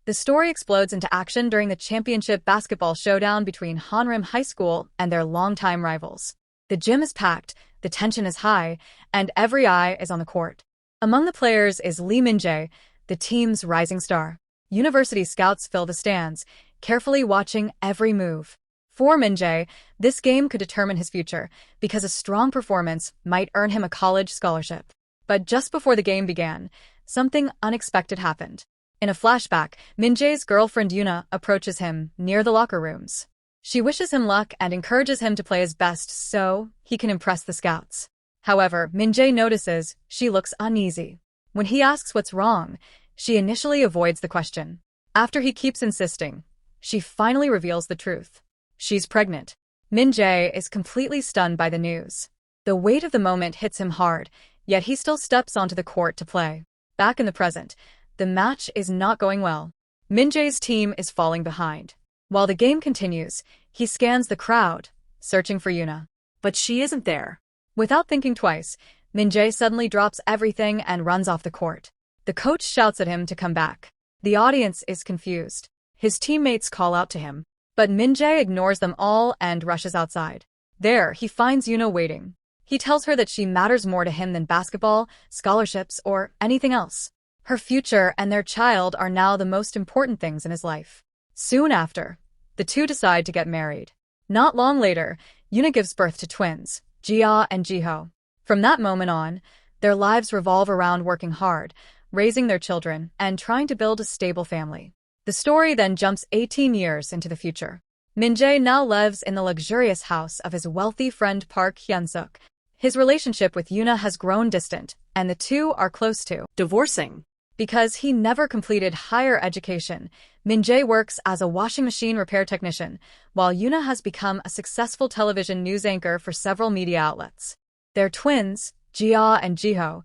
The story explodes into action during the championship basketball showdown between Hanrim High School and their longtime rivals. The gym is packed, the tension is high, and every eye is on the court. Among the players is Lee Min-jae, the team's rising star. University scouts fill the stands, carefully watching every move. For Min-jae, this game could determine his future, because a strong performance might earn him a college scholarship. But just before the game began, something unexpected happened. In a flashback, Min-jae's girlfriend Yuna approaches him near the locker rooms. She wishes him luck and encourages him to play his best so he can impress the scouts. However, Min-jae notices she looks uneasy. When he asks what's wrong, she initially avoids the question. After he keeps insisting, she finally reveals the truth. She's pregnant. Min-jae is completely stunned by the news. The weight of the moment hits him hard, yet he still steps onto the court to play. Back in the present, the match is not going well. Min-jae's team is falling behind. While the game continues, he scans the crowd, searching for Yuna. But she isn't there. Without thinking twice, Min-jae suddenly drops everything and runs off the court. The coach shouts at him to come back. The audience is confused. His teammates call out to him, but Min-jae ignores them all and rushes outside. There, he finds Yuna waiting. He tells her that she matters more to him than basketball, scholarships, or anything else. Her future and their child are now the most important things in his life. Soon after, the two decide to get married. Not long later, Yuna gives birth to twins, Jia and Jiho. From that moment on, their lives revolve around working hard, raising their children, and trying to build a stable family. The story then jumps 18 years into the future. Min-jae now lives in the luxurious house of his wealthy friend Park Hyun-suk. His relationship with Yuna has grown distant, and the two are close to divorcing. Because he never completed higher education, Min-jae works as a washing machine repair technician, while Yuna has become a successful television news anchor for several media outlets. Their twins, Jia and Jiho,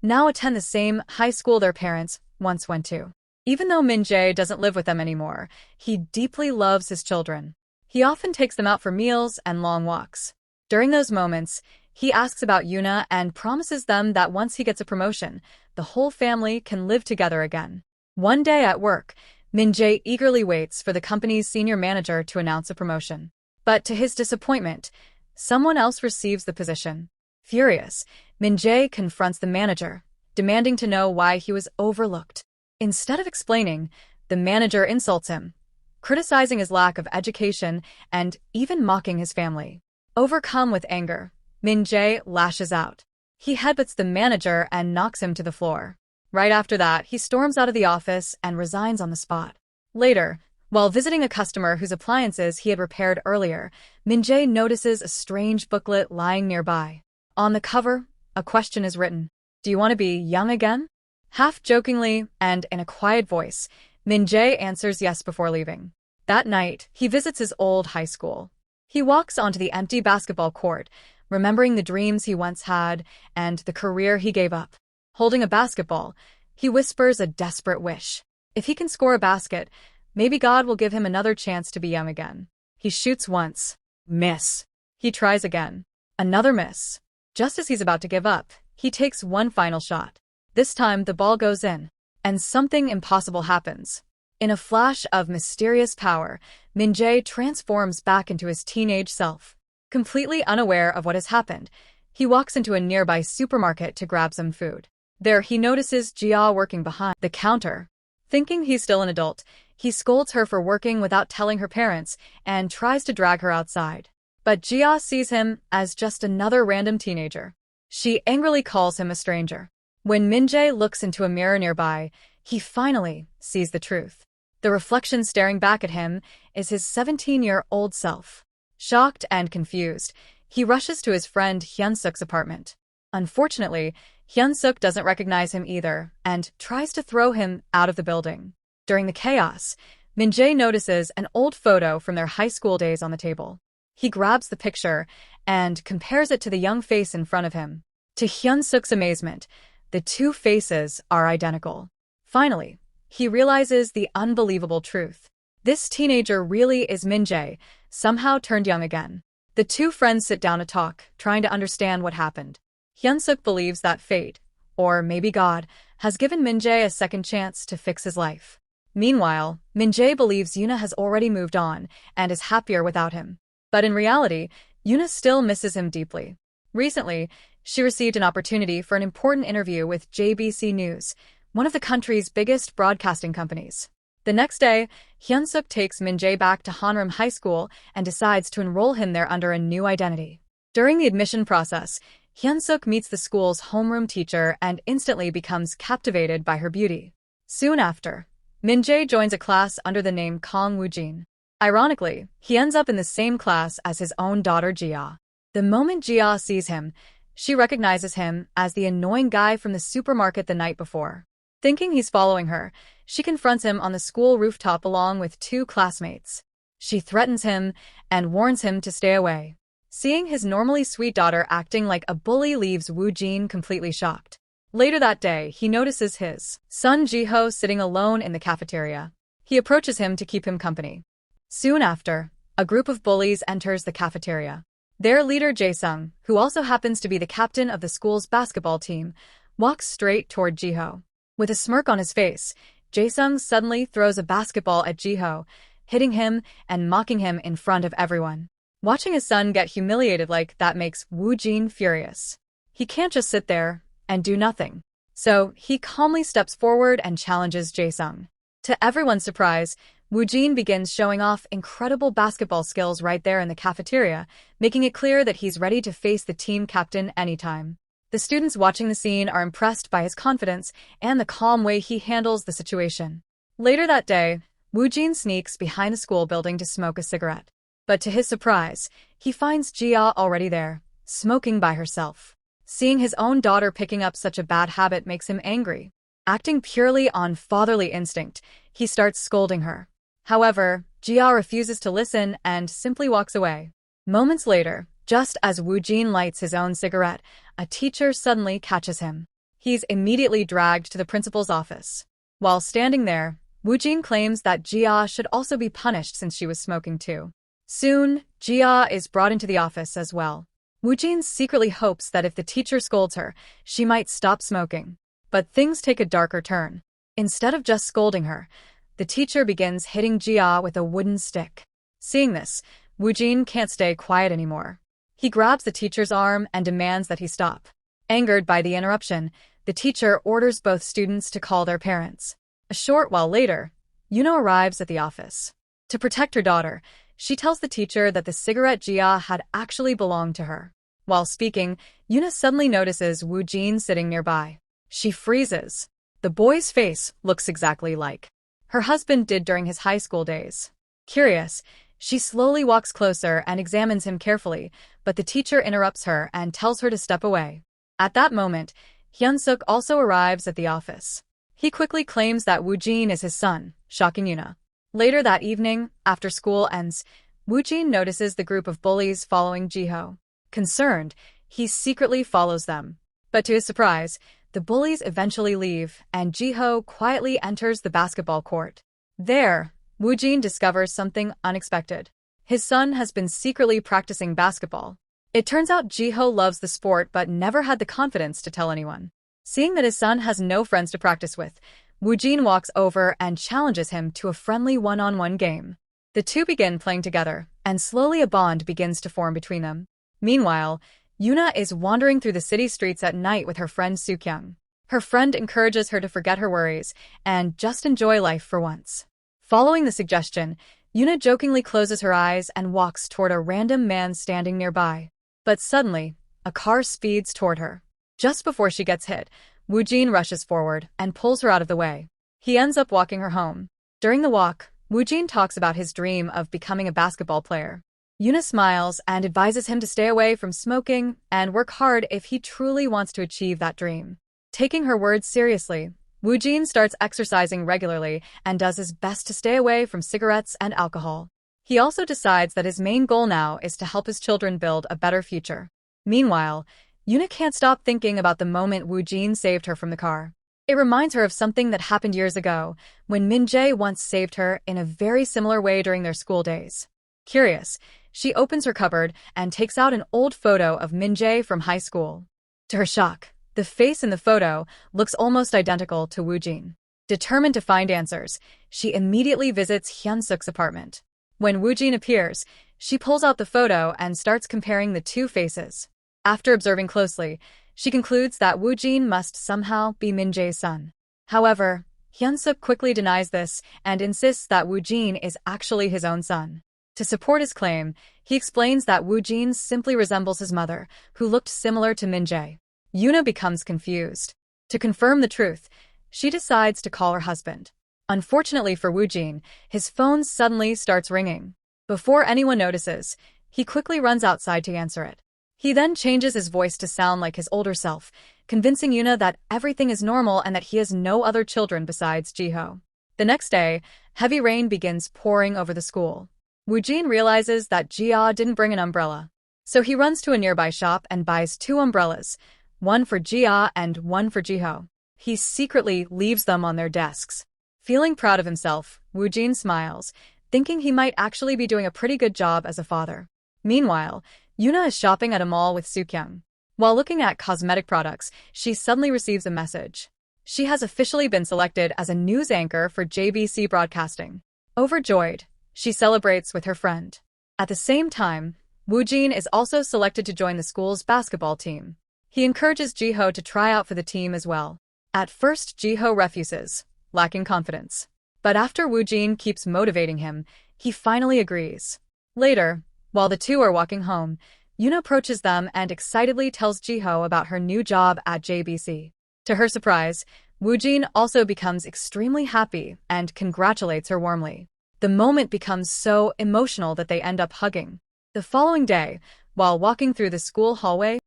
now attend the same high school their parents once went to. Even though Min-jae doesn't live with them anymore, he deeply loves his children. He often takes them out for meals and long walks. During those moments, he asks about Yuna and promises them that once he gets a promotion, the whole family can live together again. One day at work, Min-jae eagerly waits for the company's senior manager to announce a promotion. But to his disappointment, someone else receives the position. Furious, Min-jae confronts the manager, demanding to know why he was overlooked. Instead of explaining, the manager insults him, criticizing his lack of education and even mocking his family. Overcome with anger, Min-jae lashes out. He headbutts the manager and knocks him to the floor. Right after that, he storms out of the office and resigns on the spot. Later, while visiting a customer whose appliances he had repaired earlier, Min-jae notices a strange booklet lying nearby. On the cover, a question is written. Do you want to be young again? Half-jokingly and in a quiet voice, Min-jae answers yes before leaving. That night, he visits his old high school. He walks onto the empty basketball court, remembering the dreams he once had and the career he gave up. Holding a basketball, he whispers a desperate wish. If he can score a basket, maybe God will give him another chance to be young again. He shoots once. Miss. He tries again. Another miss. Just as he's about to give up, he takes one final shot. This time, the ball goes in, and something impossible happens. In a flash of mysterious power, Min-jae transforms back into his teenage self. Completely unaware of what has happened, he walks into a nearby supermarket to grab some food. There, he notices Jia working behind the counter. Thinking he's still an adult, he scolds her for working without telling her parents and tries to drag her outside. But Jia sees him as just another random teenager. She angrily calls him a stranger. When Min-jae looks into a mirror nearby, he finally sees the truth. The reflection staring back at him is his 17-year-old self. Shocked and confused, he rushes to his friend Hyun-suk's apartment. Unfortunately, Hyun-suk doesn't recognize him either and tries to throw him out of the building. During the chaos, Min-jae notices an old photo from their high school days on the table. He grabs the picture and compares it to the young face in front of him. To Hyun-suk's amazement, the two faces are identical. Finally, he realizes the unbelievable truth. This teenager really is Min-jae, somehow turned young again. The two friends sit down to talk, trying to understand what happened. Hyun-suk believes that fate, or maybe God, has given Min-jae a second chance to fix his life. Meanwhile, Min-jae believes Yuna has already moved on and is happier without him. But in reality, Yuna still misses him deeply. Recently, she received an opportunity for an important interview with JBC News, one of the country's biggest broadcasting companies. The next day, Hyun-suk takes Min-jae back to Hanram High School and decides to enroll him there under a new identity. During the admission process, Hyun-suk meets the school's homeroom teacher and instantly becomes captivated by her beauty. Soon after, Min-jae joins a class under the name Kang Woo-jin. Ironically, he ends up in the same class as his own daughter Jia. The moment Jia sees him, she recognizes him as the annoying guy from the supermarket the night before. Thinking he's following her, she confronts him on the school rooftop along with two classmates. She threatens him and warns him to stay away. Seeing his normally sweet daughter acting like a bully leaves Woo-jin completely shocked. Later that day, he notices his son Jiho sitting alone in the cafeteria. He approaches him to keep him company. Soon after, a group of bullies enters the cafeteria. Their leader Jae-sung, who also happens to be the captain of the school's basketball team, walks straight toward Jiho. With a smirk on his face, Jae-sung suddenly throws a basketball at Jiho, hitting him and mocking him in front of everyone. Watching his son get humiliated like that makes Woo-jin furious. He can't just sit there and do nothing. So, he calmly steps forward and challenges Jae-sung. To everyone's surprise, Woo-jin begins showing off incredible basketball skills right there in the cafeteria, making it clear that he's ready to face the team captain anytime. The students watching the scene are impressed by his confidence and the calm way he handles the situation. Later that day, Woo-jin sneaks behind the school building to smoke a cigarette. But to his surprise, he finds Jia already there, smoking by herself. Seeing his own daughter picking up such a bad habit makes him angry. Acting purely on fatherly instinct, he starts scolding her. However, Jia refuses to listen and simply walks away. Moments later, just as Woo-jin lights his own cigarette, a teacher suddenly catches him. He's immediately dragged to the principal's office. While standing there, Woo-jin claims that Jia should also be punished since she was smoking too. Soon, Jia is brought into the office as well. Woo-jin secretly hopes that if the teacher scolds her, she might stop smoking. But things take a darker turn. Instead of just scolding her, the teacher begins hitting Jia with a wooden stick. Seeing this, Woo-jin can't stay quiet anymore. He grabs the teacher's arm and demands that he stop. Angered by the interruption, the teacher orders both students to call their parents. A short while later, Yuno arrives at the office. To protect her daughter, she tells the teacher that the cigarette Jia had actually belonged to her. While speaking, Yuna suddenly notices Woo-jin sitting nearby. She freezes. The boy's face looks exactly like her husband did during his high school days. Curious, she slowly walks closer and examines him carefully, but the teacher interrupts her and tells her to step away. At that moment, Hyun-suk also arrives at the office. He quickly claims that Woo-jin is his son, shocking Yuna. Later that evening, after school ends, Woo-jin notices the group of bullies following Jiho. Concerned, he secretly follows them. But to his surprise, the bullies eventually leave, and Jiho quietly enters the basketball court. There, Woo-jin discovers something unexpected. His son has been secretly practicing basketball. It turns out Jiho loves the sport but never had the confidence to tell anyone. Seeing that his son has no friends to practice with, Woo-jin walks over and challenges him to a friendly one-on-one game. The two begin playing together, and slowly a bond begins to form between them. Meanwhile, Yuna is wandering through the city streets at night with her friend Soo-kyung. Her friend encourages her to forget her worries and just enjoy life for once. Following the suggestion, Yuna jokingly closes her eyes and walks toward a random man standing nearby. But suddenly, a car speeds toward her. Just before she gets hit, Woo-jin rushes forward and pulls her out of the way. He ends up walking her home. During the walk, Woo-jin talks about his dream of becoming a basketball player. Yuna smiles and advises him to stay away from smoking and work hard if he truly wants to achieve that dream. Taking her words seriously, Woo-jin starts exercising regularly and does his best to stay away from cigarettes and alcohol. He also decides that his main goal now is to help his children build a better future. Meanwhile, Yuna can't stop thinking about the moment Woo-jin saved her from the car. It reminds her of something that happened years ago, when Min-jae once saved her in a very similar way during their school days. Curious, she opens her cupboard and takes out an old photo of Min-jae from high school. To her shock, the face in the photo looks almost identical to Woo-jin. Determined to find answers, she immediately visits Hyunsuk's apartment. When Woojin appears, she pulls out the photo and starts comparing the two faces. After observing closely, she concludes that Woojin must somehow be Min-jae's son. However, Hyunsuk quickly denies this and insists that Woojin is actually his own son. To support his claim, he explains that Woojin simply resembles his mother, who looked similar to Min-jae. Yuna becomes confused. To confirm the truth, she decides to call her husband. Unfortunately for Woojin, his phone suddenly starts ringing. Before anyone notices, he quickly runs outside to answer it. He then changes his voice to sound like his older self, convincing Yuna that everything is normal and that he has no other children besides Jiho. The next day, heavy rain begins pouring over the school. Woojin realizes that Jia didn't bring an umbrella. So he runs to a nearby shop and buys 2 umbrellas, one for Jia and one for Jiho. He secretly leaves them on their desks. Feeling proud of himself, Woojin smiles, thinking he might actually be doing a pretty good job as a father. Meanwhile, Yuna is shopping at a mall with Sukyung. While looking at cosmetic products, she suddenly receives a message. She has officially been selected as a news anchor for JBC Broadcasting. Overjoyed, she celebrates with her friend. At the same time, Woojin is also selected to join the school's basketball team. He encourages Jiho to try out for the team as well. At first, Jiho refuses, lacking confidence. But after Woojin keeps motivating him, he finally agrees. Later, while the two are walking home, Yuna approaches them and excitedly tells Jiho about her new job at JBC. To her surprise, Woojin also becomes extremely happy and congratulates her warmly. The moment becomes so emotional that they end up hugging. The following day, while walking through the school hallway,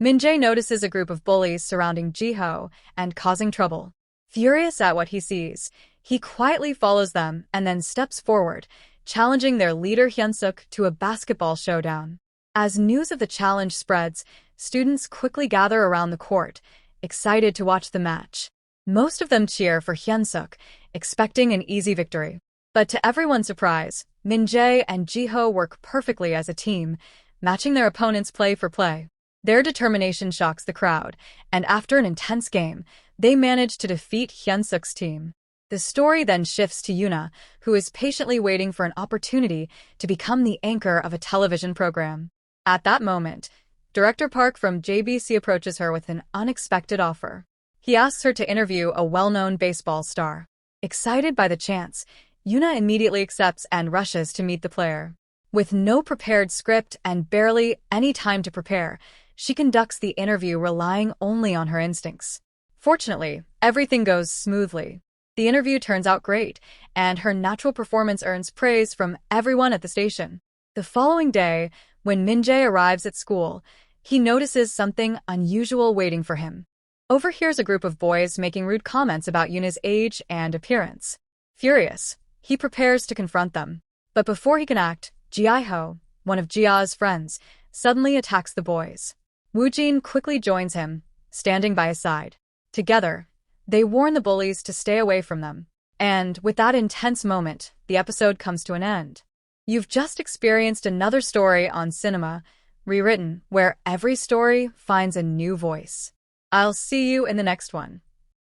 Min-jae notices a group of bullies surrounding Jiho and causing trouble. Furious at what he sees, he quietly follows them and then steps forward, challenging their leader Hyunsuk to a basketball showdown. As news of the challenge spreads, students quickly gather around the court, excited to watch the match. Most of them cheer for Hyunsuk, expecting an easy victory. But to everyone's surprise, Min-jae and Jiho work perfectly as a team, matching their opponents play for play. Their determination shocks the crowd, and after an intense game, they manage to defeat Hyunsuk's team. The story then shifts to Yuna, who is patiently waiting for an opportunity to become the anchor of a television program. At that moment, Director Park from JBC approaches her with an unexpected offer. He asks her to interview a well-known baseball star. Excited by the chance, Yuna immediately accepts and rushes to meet the player. With no prepared script and barely any time to prepare, she conducts the interview relying only on her instincts. Fortunately, everything goes smoothly. The interview turns out great, and her natural performance earns praise from everyone at the station. The following day, when Min-jae arrives at school, he notices something unusual waiting for him. Overhears a group of boys making rude comments about Yuna's age and appearance. Furious, he prepares to confront them. But before he can act, Jiho, one of Jia's friends, suddenly attacks the boys. Woojin quickly joins him, standing by his side. Together, they warn the bullies to stay away from them. And with that intense moment, the episode comes to an end. You've just experienced another story on Cinema, Rewritten, where every story finds a new voice. I'll see you in the next one.